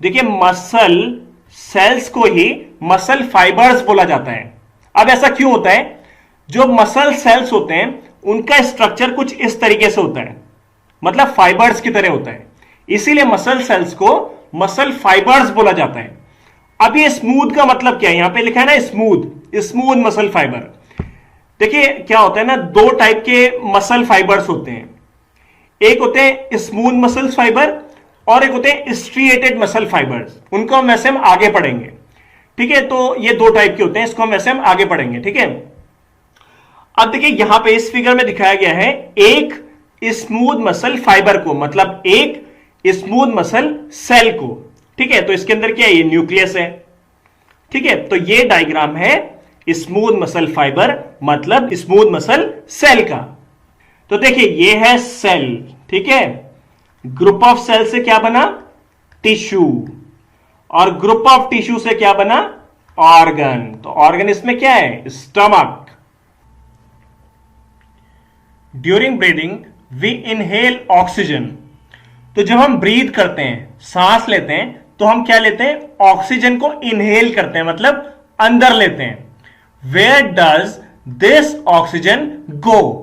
देखिए, मसल सेल्स को ही मसल फाइबर्स बोला जाता है। अब ऐसा क्यों होता है, जो मसल सेल्स होते हैं उनका स्ट्रक्चर कुछ इस तरीके से होता है, मतलब फाइबर्स की तरह होता है, इसीलिए मसल सेल्स को मसल फाइबर्स बोला जाता है। अब ये स्मूथ का मतलब क्या है, यहां पे लिखा है ना स्मूथ, स्मूथ मसल फाइबर। देखिए क्या होता है ना, दो टाइप के मसल फाइबर्स होते हैं, एक होते हैं स्मूथ मसल फाइबर और एक होते हैं स्ट्रिएटेड मसल फाइबर्स। उनको हम वैसे हम आगे पढ़ेंगे, ठीक है। तो ये दो टाइप के होते हैं, इसको हम वैसे हम आगे पढ़ेंगे, ठीक है। अब देखिए, यहां पे इस फिगर में दिखाया गया है एक स्मूथ मसल फाइबर को, मतलब एक स्मूथ मसल सेल को। ठीक है, तो इसके अंदर क्या है, ये न्यूक्लियस है। ठीक है, तो ये डायग्राम है स्मूथ मसल फाइबर मतलब स्मूथ मसल सेल का। तो देखिए ये है सेल, ठीक है, ग्रुप ऑफ सेल से क्या बना, टिश्यू, और ग्रुप ऑफ टिश्यू से क्या बना, ऑर्गन। तो ऑर्गन इसमें क्या है, stomach. During breathing we inhale oxygen. तो जब हम ब्रीथ करते हैं, सांस लेते हैं, तो हम क्या लेते हैं, ऑक्सीजन को इनहेल करते हैं, मतलब अंदर लेते हैं। वेयर डज दिस ऑक्सीजन गो।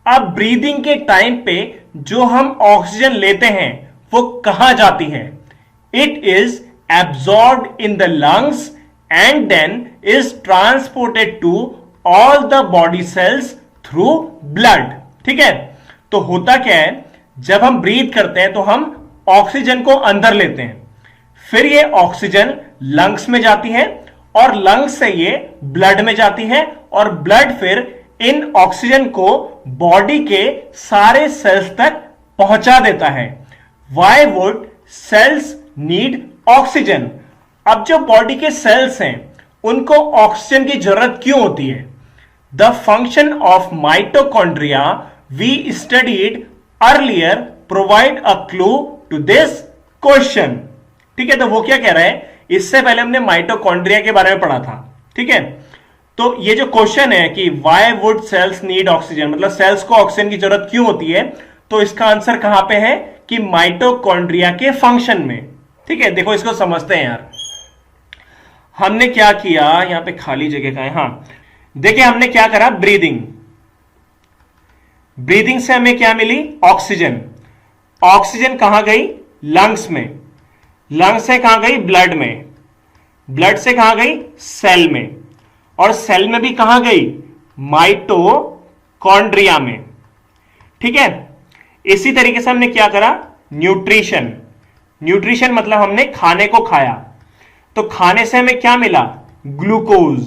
अब ब्रीदिंग के टाइम पे जो हम ऑक्सीजन लेते हैं वो कहां जाती है, it is absorbed in the lungs and then is transported to all the body cells through blood. ठीक है, तो होता क्या है, जब हम ब्रीथ करते हैं तो हम ऑक्सीजन को अंदर लेते हैं, फिर ये ऑक्सीजन लंग्स में जाती है और लंग्स से ये ब्लड में जाती है और ब्लड फिर इन ऑक्सीजन को बॉडी के सारे सेल्स तक पहुंचा देता है। Why would cells need oxygen. अब जो बॉडी के सेल्स हैं उनको ऑक्सीजन की जरूरत क्यों होती है। The function of mitochondria we studied earlier provide a clue to this question. ठीक है, तो वो क्या कह रहा है, इससे पहले हमने माइटोकॉन्ड्रिया के बारे में पढ़ा था। ठीक है, तो ये जो क्वेश्चन है कि why would cells need oxygen, मतलब सेल्स को ऑक्सीजन की जरूरत क्यों होती है, तो इसका आंसर कहां पे है कि माइटोकॉन्ड्रिया के फंक्शन में। ठीक है, देखो इसको समझते हैं यार। हमने क्या किया, यहां पे खाली जगह का है, हाँ देखिए हमने क्या करा, ब्रीदिंग। ब्रीदिंग से हमें क्या मिली, ऑक्सीजन। ऑक्सीजन कहां गई, लंग्स में। लंग्स से कहां गई, ब्लड में। ब्लड से कहां गई, सेल में। और सेल में भी कहां गई, माइटोकॉन्ड्रिया में। ठीक है, इसी तरीके से हमने क्या करा, न्यूट्रिशन। न्यूट्रिशन मतलब हमने खाने को खाया, तो खाने से हमें क्या मिला, ग्लूकोज।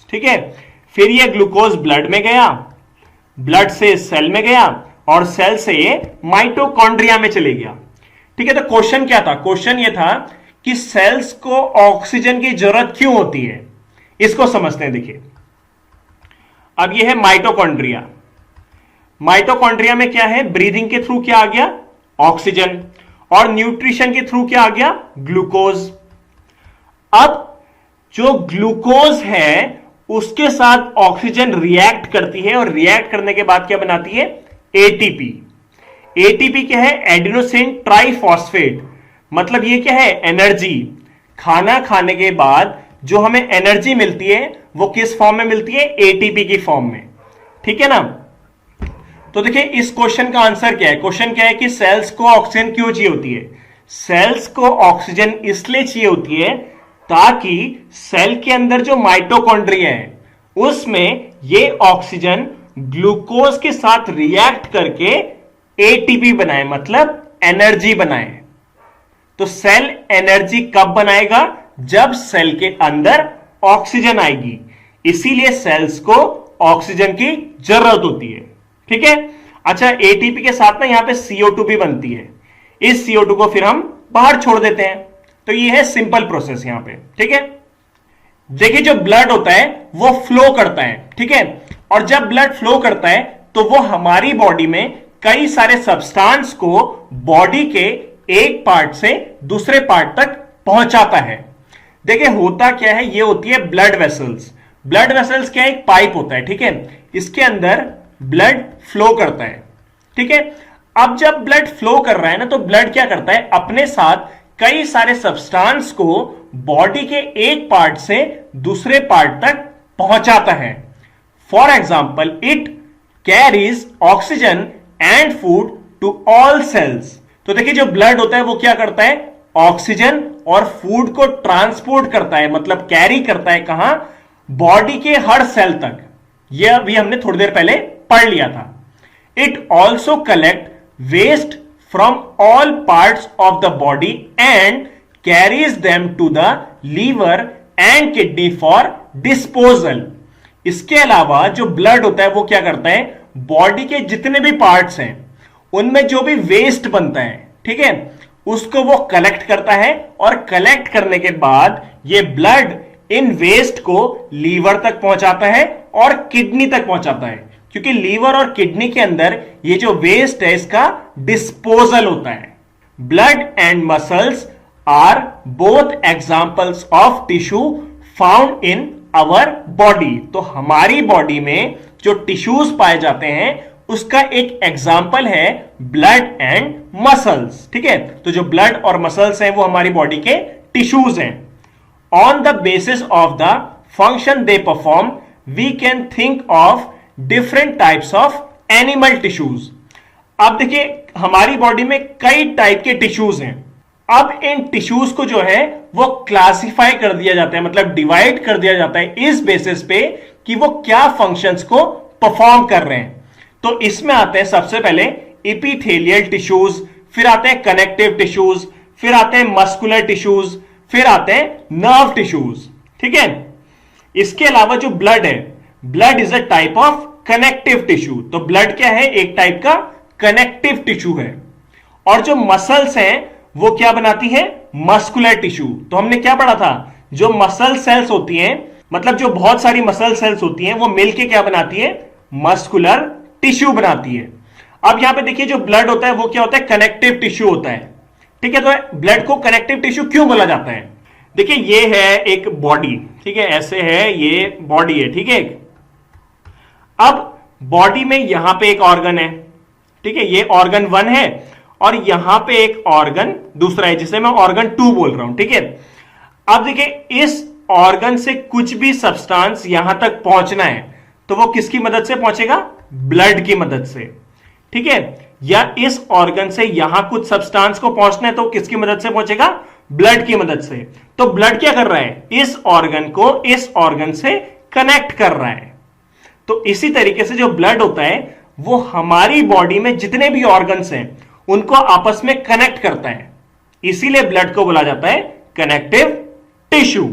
ठीक है, फिर ये ग्लूकोज ब्लड में गया, ब्लड से सेल में गया और सेल से ये माइटोकॉन्ड्रिया में चले गया। ठीक है, तो क्वेश्चन क्या था, क्वेश्चन ये था कि सेल्स को ऑक्सीजन की जरूरत क्यों होती है, इसको समझते हैं। देखिए अब ये है माइटोकॉन्ड्रिया। माइटोकॉन्ड्रिया में क्या है, ब्रीदिंग के थ्रू क्या आ गया, ऑक्सीजन, और न्यूट्रिशन के थ्रू क्या आ गया, ग्लूकोज। अब जो ग्लूकोज है उसके साथ ऑक्सीजन रिएक्ट करती है और रिएक्ट करने के बाद क्या बनाती है, एटीपी। एटीपी क्या है, एडिनोसिन ट्राइफॉस्फेट, मतलब ये क्या है, एनर्जी। खाना खाने के बाद जो हमें एनर्जी मिलती है वो किस फॉर्म में मिलती है, एटीपी की फॉर्म में। ठीक है ना, तो देखिए इस क्वेश्चन का आंसर क्या है। क्वेश्चन क्या है कि सेल्स को ऑक्सीजन क्यों चाहिए होती है। सेल्स को ऑक्सीजन इसलिए चाहिए होती है ताकि सेल के अंदर जो माइटोकॉन्ड्रिया है उसमें ये ऑक्सीजन ग्लूकोज के साथ रिएक्ट करके एटीपी बनाए, मतलब एनर्जी बनाए। तो सेल एनर्जी कब बनाएगा, जब सेल के अंदर ऑक्सीजन आएगी, इसीलिए सेल्स को ऑक्सीजन की जरूरत होती है। ठीक है, अच्छा एटीपी के साथ ना यहां पे CO2 भी बनती है, इस CO2 को फिर हम बाहर छोड़ देते हैं। तो ये है सिंपल प्रोसेस यहां पे। ठीक है, देखिए जो ब्लड होता है वो फ्लो करता है। ठीक है, और जब ब्लड फ्लो करता है तो वो हमारी बॉडी में कई सारे सब्सटेंस को बॉडी के एक पार्ट से दूसरे पार्ट तक पहुंचाता है। देखिए होता क्या है, ये होती है ब्लड वेसल्स। ब्लड वेसल्स क्या है, एक पाइप होता है। ठीक है, इसके अंदर ब्लड फ्लो करता है। ठीक है, अब जब ब्लड फ्लो कर रहा है ना, तो ब्लड क्या करता है, अपने साथ कई सारे सब्सटेंस को बॉडी के एक पार्ट से दूसरे पार्ट तक पहुंचाता है। For example it carries oxygen and food to all cells. तो देखिए जो ब्लड होता है वो क्या करता है, ऑक्सीजन और फूड को ट्रांसपोर्ट करता है, मतलब कैरी करता है कहां, बॉडी के हर सेल तक। यह भी हमने थोड़ी देर पहले पढ़ लिया था। It also collect waste from all parts of the body and carries them to the liver and kidney for disposal। इसके अलावा जो ब्लड होता है वो क्या करता है, बॉडी के जितने भी पार्ट्स हैं उनमें जो भी वेस्ट बनता है, ठीक है, उसको वो कलेक्ट करता है और कलेक्ट करने के बाद ये ब्लड इन वेस्ट को लीवर तक पहुंचाता है और किडनी तक पहुंचाता है, क्योंकि लीवर और किडनी के अंदर ये जो वेस्ट है इसका डिस्पोजल होता है। Blood and muscles are both examples of tissue found in our body. तो हमारी बॉडी में जो टिश्यूज पाए जाते हैं उसका एक एग्जाम्पल है ब्लड एंड मसल्स, ठीक है। तो जो ब्लड और मसल्स हैं वो हमारी बॉडी के टिश्यूज हैं। On the basis of the function they perform we can think of different types of animal tissues. अब देखिए हमारी बॉडी में कई टाइप के टिश्यूज हैं। अब इन टिश्यूज को जो है वो क्लासिफाई कर दिया जाता है, मतलब डिवाइड कर दिया जाता है इस बेसिस पे कि वो क्या फंक्शंस को परफॉर्म कर रहे हैं। तो इसमें आते हैं सबसे पहले एपिथेलियल टिश्यूज, फिर आते हैं कनेक्टिव टिश्यूज, फिर आते हैं मस्कुलर टिश्यूज, फिर आते हैं नर्व टिश्यूज, ठीक है। इसके अलावा जो ब्लड है, blood is a type of connective tissue. तो ब्लड क्या है, एक टाइप का कनेक्टिव टिश्यू है। और जो मसल्स हैं वो क्या बनाती है, मस्कुलर टिश्यू। तो हमने क्या पढ़ा था, जो मसल सेल्स होती हैं, मतलब जो बहुत सारी मसल सेल्स होती हैं वो मिलके क्या बनाती है, मस्कुलर टिश्यू बनाती है। अब यहां पे देखिए जो ब्लड होता है वो क्या होता है, कनेक्टिव टिश्यू होता है, ठीक है। तो ब्लड को कनेक्टिव टिश्यू क्यों बोला जाता है, देखिए ये है एक बॉडी, ठीक है, ऐसे है, ये बॉडी है, ठीक है। अब बॉडी में यहां पे एक ऑर्गन है, ठीक है, ये ऑर्गन 1 है और यहां पे एक ऑर्गन दूसरा है जिसे मैं ऑर्गन 2 बोल रहा हूं, ठीक है। अब देखिए इस ऑर्गन से कुछ भी सब्सटेंस यहां तक पहुंचना है तो वो किसकी मदद से पहुंचेगा, ब्लड की मदद से, ठीक है। या इस ऑर्गन से यहां कुछ सब्सटेंस को पहुंचना है तो किसकी मदद से पहुंचेगा, ब्लड की मदद से। तो ब्लड क्या कर रहा है, इस ऑर्गन को इस ऑर्गन से कनेक्ट कर रहा है। तो इसी तरीके से जो ब्लड होता है वो हमारी बॉडी में जितने भी ऑर्गन्स हैं उनको आपस में कनेक्ट करता है, इसीलिए ब्लड को बोला जाता है कनेक्टिव टिश्यू।